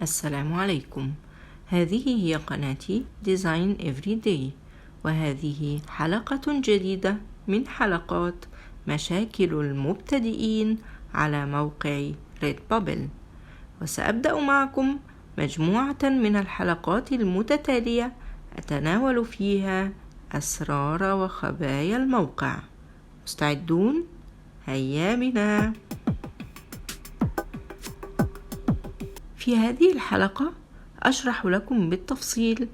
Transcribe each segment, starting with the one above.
السلام عليكم. هذه هي قناتي Design Everyday، وهذه حلقة جديدة من حلقات مشاكل المبتدئين على موقع Redbubble، وسأبدأ معكم مجموعة من الحلقات المتتالية أتناول فيها أسرار وخبايا الموقع. مستعدون؟ هيا بنا. في هذه الحلقة أشرح لكم بالتفصيل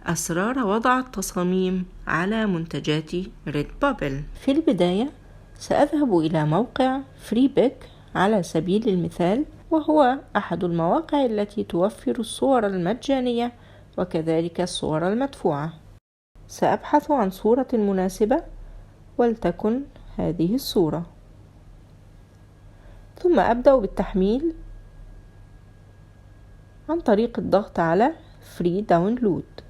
أسرار وضع التصاميم على منتجات Redbubble. في البداية سأذهب إلى موقع Freepik على سبيل المثال، وهو أحد المواقع التي توفر الصور المجانية وكذلك الصور المدفوعة. سأبحث عن صورة مناسبة، ولتكن هذه الصورة، ثم أبدأ بالتحميل عن طريق الضغط على Free Download.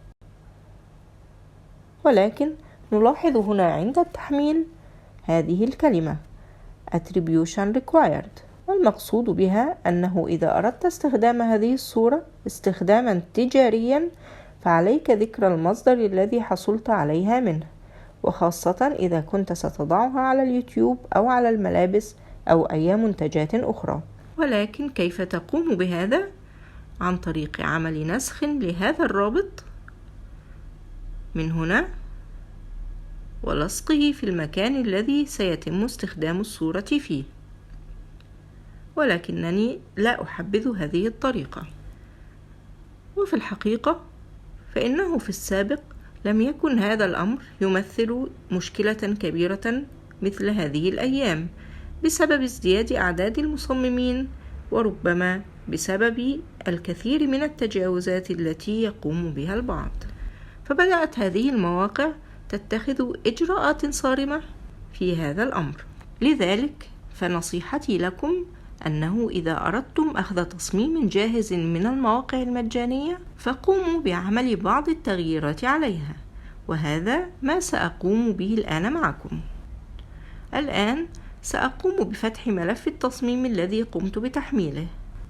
ولكن نلاحظ هنا عند التحميل هذه الكلمة Attribution Required، والمقصود بها أنه إذا أردت استخدام هذه الصورة استخداما تجاريا فعليك ذكر المصدر الذي حصلت عليها منه، وخاصة إذا كنت ستضعها على اليوتيوب أو على الملابس أو أي منتجات أخرى. ولكن كيف تقوم بهذا؟ عن طريق عمل نسخ لهذا الرابط من هنا ولصقه في المكان الذي سيتم استخدام الصورة فيه، ولكنني لا أحبذ هذه الطريقة. وفي الحقيقة فإنه في السابق لم يكن هذا الأمر يمثل مشكلة كبيرة مثل هذه الأيام بسبب ازدياد أعداد المصممين، وربما بسبب الكثير من التجاوزات التي يقوم بها البعض. فبدأت هذه المواقع تتخذ إجراءات صارمة في هذا الأمر. لذلك فنصيحتي لكم أنه إذا أردتم أخذ تصميم جاهز من المواقع المجانية فقوموا بعمل بعض التغييرات عليها، وهذا ما سأقوم به الآن معكم. الآن سأقوم بفتح ملف التصميم الذي قمت بتحميله،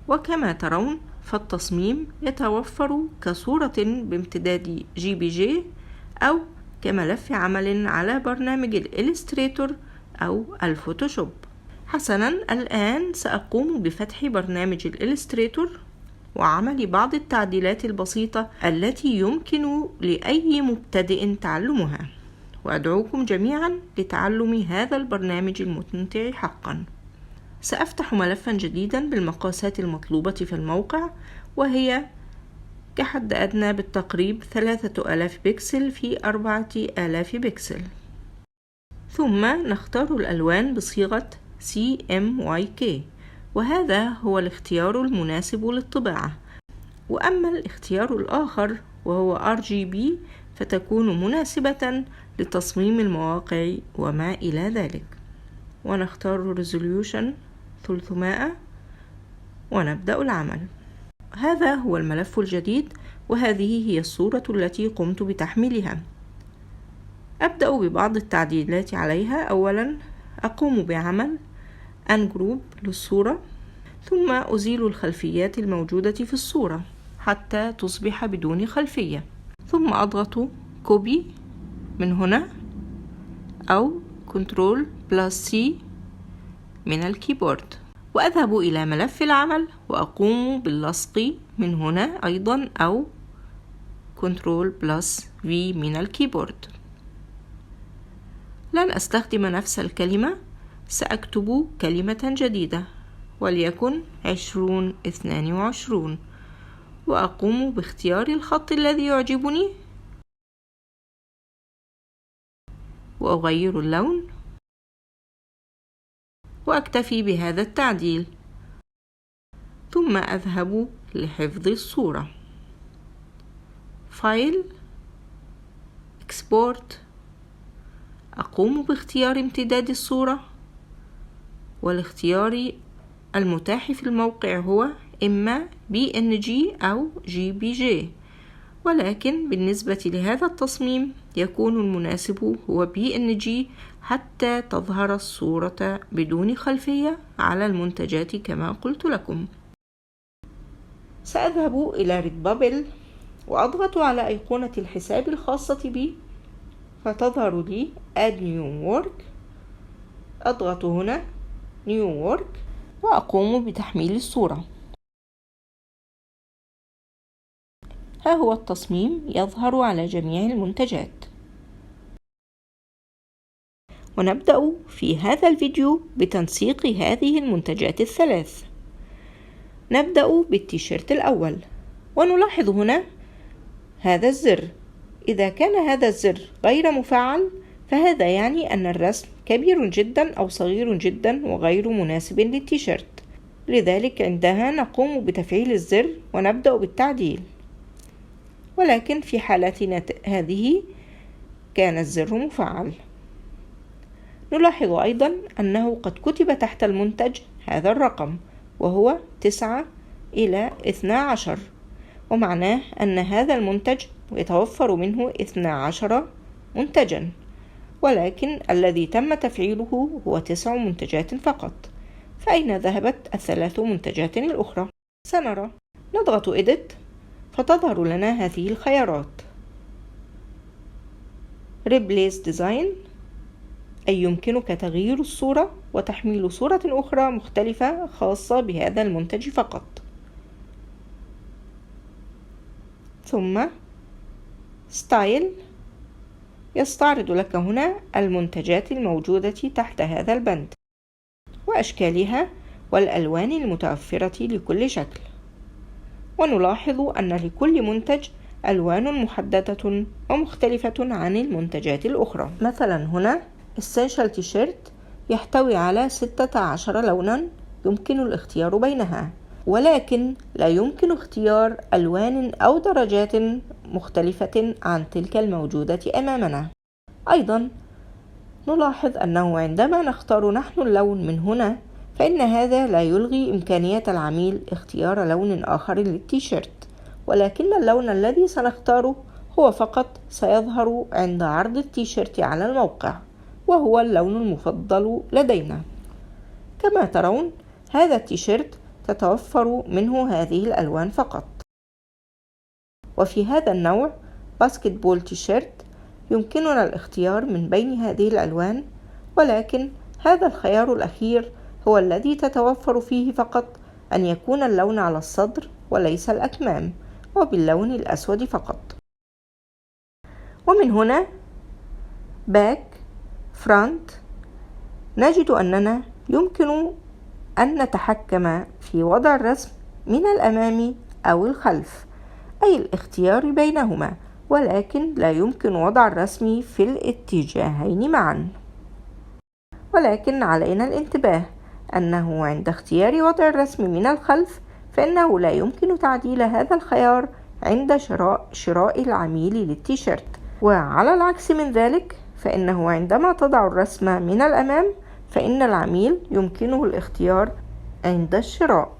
وكما ترون فالتصميم يتوفر كصورة بامتداد JPG أو كملف عمل على برنامج الإليستريتور أو الفوتوشوب. حسنا، الآن سأقوم بفتح برنامج الإليستريتور وعمل بعض التعديلات البسيطة التي يمكن لأي مبتدئ تعلمها، وأدعوكم جميعا لتعلم هذا البرنامج الممتع حقا. سأفتح ملفا جديدا بالمقاسات المطلوبة في الموقع، وهي كحد أدنى بالتقريب 3000 بكسل في 4000 بكسل. ثم نختار الألوان بصيغة CMYK، وهذا هو الاختيار المناسب للطباعة. وأما الاختيار الآخر وهو RGB فتكون مناسبة لتصميم المواقع وما إلى ذلك. ونختار Resolution 300 ونبدأ العمل. هذا هو الملف الجديد، وهذه هي الصورة التي قمت بتحميلها. أبدأ ببعض التعديلات عليها. أولا أقوم بعمل Ungroup للصورة، ثم أزيل الخلفيات الموجودة في الصورة حتى تصبح بدون خلفية، ثم أضغط Copy من هنا أو Ctrl+C من الكيبورد، وأذهب إلى ملف العمل وأقوم باللصق من هنا أيضا أو Ctrl+V من الكيبورد. لن أستخدم نفس الكلمة، سأكتب كلمة جديدة وليكن 2022، وأقوم باختيار الخط الذي يعجبني وأغير اللون، وأكتفي بهذا التعديل، ثم أذهب لحفظ الصورة. فايل، اكسبورت، أقوم باختيار امتداد الصورة، والاختيار المتاح في الموقع هو إما PNG أو JPG، ولكن بالنسبة لهذا التصميم يكون المناسب هو PNG حتى تظهر الصورة بدون خلفية على المنتجات كما قلت لكم. سأذهب إلى ريدبابل وأضغط على أيقونة الحساب الخاصة بي فتظهر لي Add New Work. أضغط هنا New Work وأقوم بتحميل الصورة. ها هو التصميم يظهر على جميع المنتجات. ونبدأ في هذا الفيديو بتنسيق هذه المنتجات الثلاث. نبدأ بالتيشيرت الأول، ونلاحظ هنا هذا الزر. إذا كان هذا الزر غير مفعل فهذا يعني أن الرسم كبير جدا أو صغير جدا وغير مناسب للتيشيرت، لذلك عندها نقوم بتفعيل الزر ونبدأ بالتعديل. ولكن في حالتنا هذه كان الزر مفعل. نلاحظ أيضا أنه قد كتب تحت المنتج هذا الرقم وهو 9 إلى 12، ومعناه أن هذا المنتج يتوفر منه 12 منتجا، ولكن الذي تم تفعيله هو 9 منتجات فقط. فأين ذهبت الثلاث منتجات الأخرى؟ سنرى. نضغط Edit فتظهر لنا هذه الخيارات: Replace Design، أي يمكنك تغيير الصورة وتحميل صورة أخرى مختلفة خاصة بهذا المنتج فقط. ثم Style، يستعرض لك هنا المنتجات الموجودة تحت هذا البند وأشكالها والألوان المتوفرة لكل شكل. ونلاحظ أن لكل منتج ألوان محددة ومختلفة عن المنتجات الأخرى. مثلا هنا Essential T-shirt يحتوي على 16 لونا يمكن الاختيار بينها، ولكن لا يمكن اختيار ألوان أو درجات مختلفة عن تلك الموجودة أمامنا. أيضا نلاحظ أنه عندما نختار نحن اللون من هنا فإن هذا لا يلغي إمكانية العميل اختيار لون آخر للتيشيرت، ولكن اللون الذي سنختاره هو فقط سيظهر عند عرض التيشيرت على الموقع، وهو اللون المفضل لدينا. كما ترون هذا التيشيرت تتوفر منه هذه الألوان فقط. وفي هذا النوع باسكتبول تيشيرت يمكننا الاختيار من بين هذه الألوان، ولكن هذا الخيار الأخير هو الذي تتوفر فيه فقط أن يكون اللون على الصدر وليس الأكمام وباللون الأسود فقط. ومن هنا باك فرونت نجد أننا يمكن أن نتحكم في وضع الرسم من الأمام أو الخلف، أي الاختيار بينهما، ولكن لا يمكن وضع الرسم في الاتجاهين معا. ولكن علينا الانتباه أنه عند اختيار وضع الرسم من الخلف فإنه لا يمكن تعديل هذا الخيار عند شراء العميل للتيشيرت، وعلى العكس من ذلك فإنه عندما تضع الرسم من الأمام فإن العميل يمكنه الاختيار عند الشراء.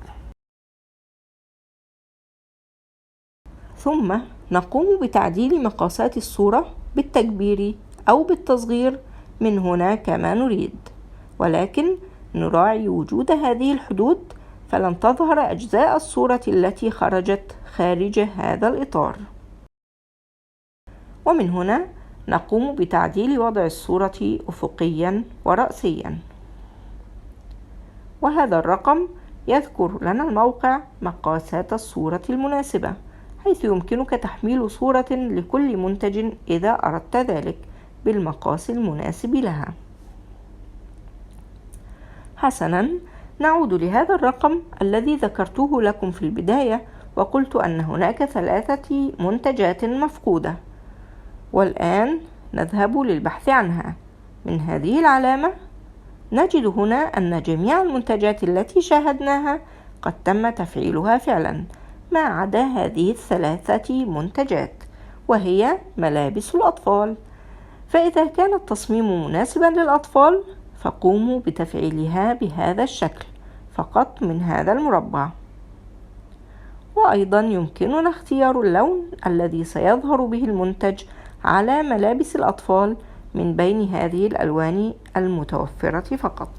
ثم نقوم بتعديل مقاسات الصورة بالتكبير أو بالتصغير من هنا كما نريد، ولكن نراعي وجود هذه الحدود فلن تظهر أجزاء الصورة التي خرجت خارج هذا الإطار. ومن هنا نقوم بتعديل وضع الصورة أفقيا ورأسيا، وهذا الرقم يذكر لنا الموقع مقاسات الصورة المناسبة، حيث يمكنك تحميل صورة لكل منتج إذا أردت ذلك بالمقاس المناسب لها. حسنا، نعود لهذا الرقم الذي ذكرته لكم في البداية وقلت أن هناك 3 منتجات مفقودة، والآن نذهب للبحث عنها. من هذه العلامة نجد هنا أن جميع المنتجات التي شاهدناها قد تم تفعيلها فعلا، ما عدا هذه 3 منتجات وهي ملابس الأطفال. فإذا كان التصميم مناسبا للأطفال فقوموا بتفعيلها بهذا الشكل فقط من هذا المربع. وأيضا يمكننا اختيار اللون الذي سيظهر به المنتج على ملابس الأطفال من بين هذه الألوان المتوفرة فقط.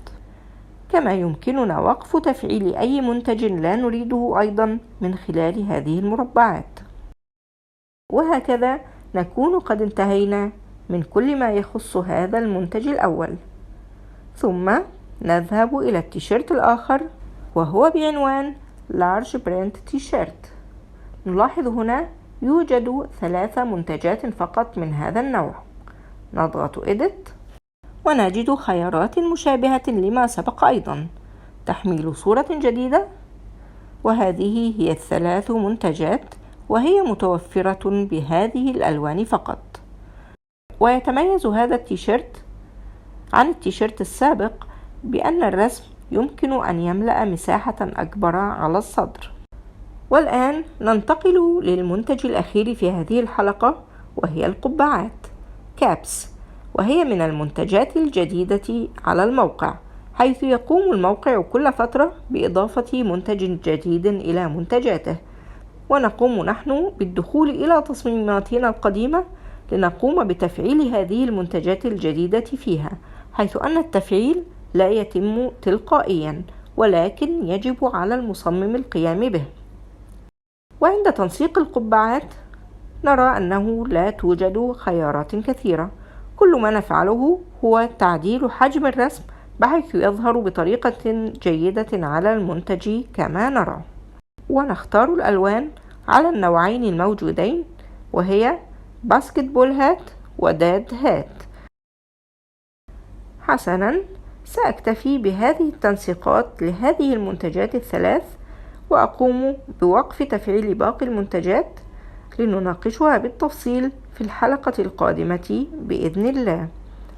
كما يمكننا وقف تفعيل أي منتج لا نريده أيضا من خلال هذه المربعات. وهكذا نكون قد انتهينا من كل ما يخص هذا المنتج الأول. ثم نذهب إلى التيشيرت الآخر وهو بعنوان Large Print T-shirt. نلاحظ هنا يوجد 3 منتجات فقط من هذا النوع. نضغط Edit ونجد خيارات مشابهة لما سبق أيضا: تحميل صورة جديدة، وهذه هي 3 منتجات وهي متوفرة بهذه الألوان فقط. ويتميز هذا التيشيرت عن التيشيرت السابق بأن الرسم يمكن أن يملأ مساحة أكبر على الصدر. والآن ننتقل للمنتج الأخير في هذه الحلقة، وهي القبعات كابس، وهي من المنتجات الجديدة على الموقع، حيث يقوم الموقع كل فترة بإضافة منتج جديد إلى منتجاته، ونقوم نحن بالدخول إلى تصميماتنا القديمة لنقوم بتفعيل هذه المنتجات الجديدة فيها، حيث أن التفعيل لا يتم تلقائيا ولكن يجب على المصمم القيام به. وعند تنسيق القبعات نرى أنه لا توجد خيارات كثيرة. كل ما نفعله هو تعديل حجم الرسم بحيث يظهر بطريقة جيدة على المنتج كما نرى، ونختار الألوان على النوعين الموجودين، وهي باسكتبول هات وداد هات. حسنا، سأكتفي بهذه التنسيقات لهذه المنتجات ال3 وأقوم بوقف تفعيل باقي المنتجات لنناقشها بالتفصيل في الحلقة القادمة بإذن الله.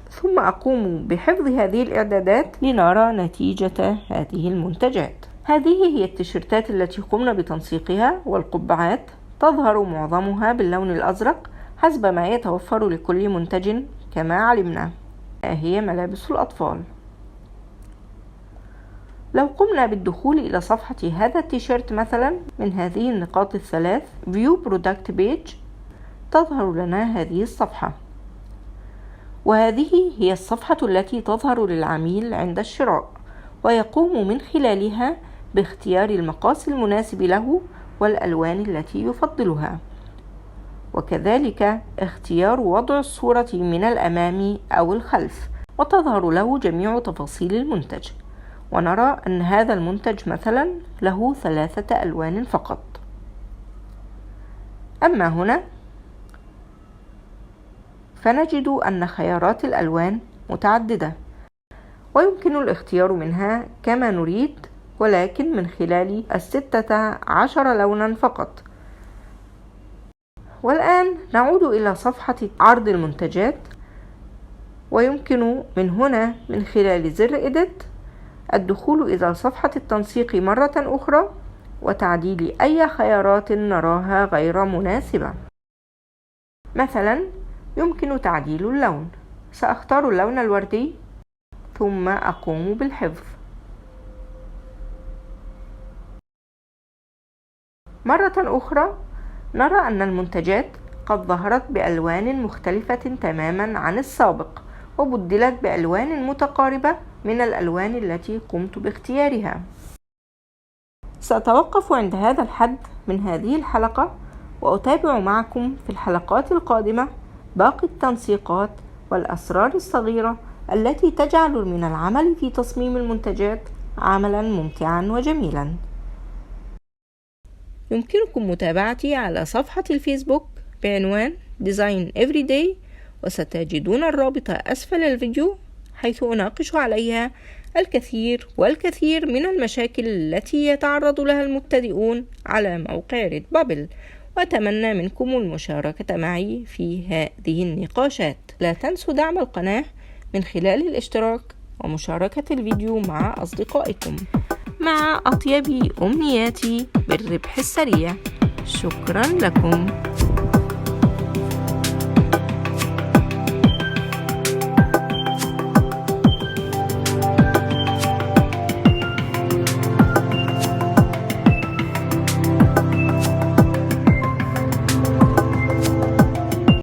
ثم أقوم بحفظ هذه الإعدادات لنرى نتيجة هذه المنتجات. هذه هي التيشيرتات التي قمنا بتنسيقها، والقبعات تظهر معظمها باللون الأزرق حسب ما يتوفر لكل منتج كما علمنا. هي ملابس الأطفال. لو قمنا بالدخول إلى صفحة هذا التيشيرت مثلا من هذه النقاط ال3 View Product Page، تظهر لنا هذه الصفحة، وهذه هي الصفحة التي تظهر للعميل عند الشراء، ويقوم من خلالها باختيار المقاس المناسب له والألوان التي يفضلها، وكذلك اختيار وضع الصورة من الأمام أو الخلف، وتظهر له جميع تفاصيل المنتج. ونرى أن هذا المنتج مثلا له 3 ألوان فقط. أما هنا فنجد أن خيارات الألوان متعددة ويمكن الاختيار منها كما نريد، ولكن من خلال 16 لونا فقط. والآن نعود إلى صفحة عرض المنتجات، ويمكن من هنا من خلال زر Edit الدخول إلى صفحة التنسيق مرة أخرى وتعديل أي خيارات نراها غير مناسبة. مثلا يمكن تعديل اللون. سأختار اللون الوردي ثم أقوم بالحفظ. مرة أخرى نرى أن المنتجات قد ظهرت بألوان مختلفة تماما عن السابق، وبدلت بألوان متقاربة من الألوان التي قمت باختيارها. سأتوقف عند هذا الحد من هذه الحلقة، وأتابع معكم في الحلقات القادمة باقي التنسيقات والأسرار الصغيرة التي تجعل من العمل في تصميم المنتجات عملا ممتعا وجميلا. يمكنكم متابعتي على صفحة الفيسبوك بعنوان Design Everyday، وستجدون الرابط أسفل الفيديو، حيث أناقش عليها الكثير من المشاكل التي يتعرض لها المبتدئون على موقع ريدبابل، وأتمنى منكم المشاركة معي في هذه النقاشات. لا تنسوا دعم القناة من خلال الاشتراك ومشاركة الفيديو مع أصدقائكم، مع أطيب أمنياتي بالربح السريع. شكرا لكم.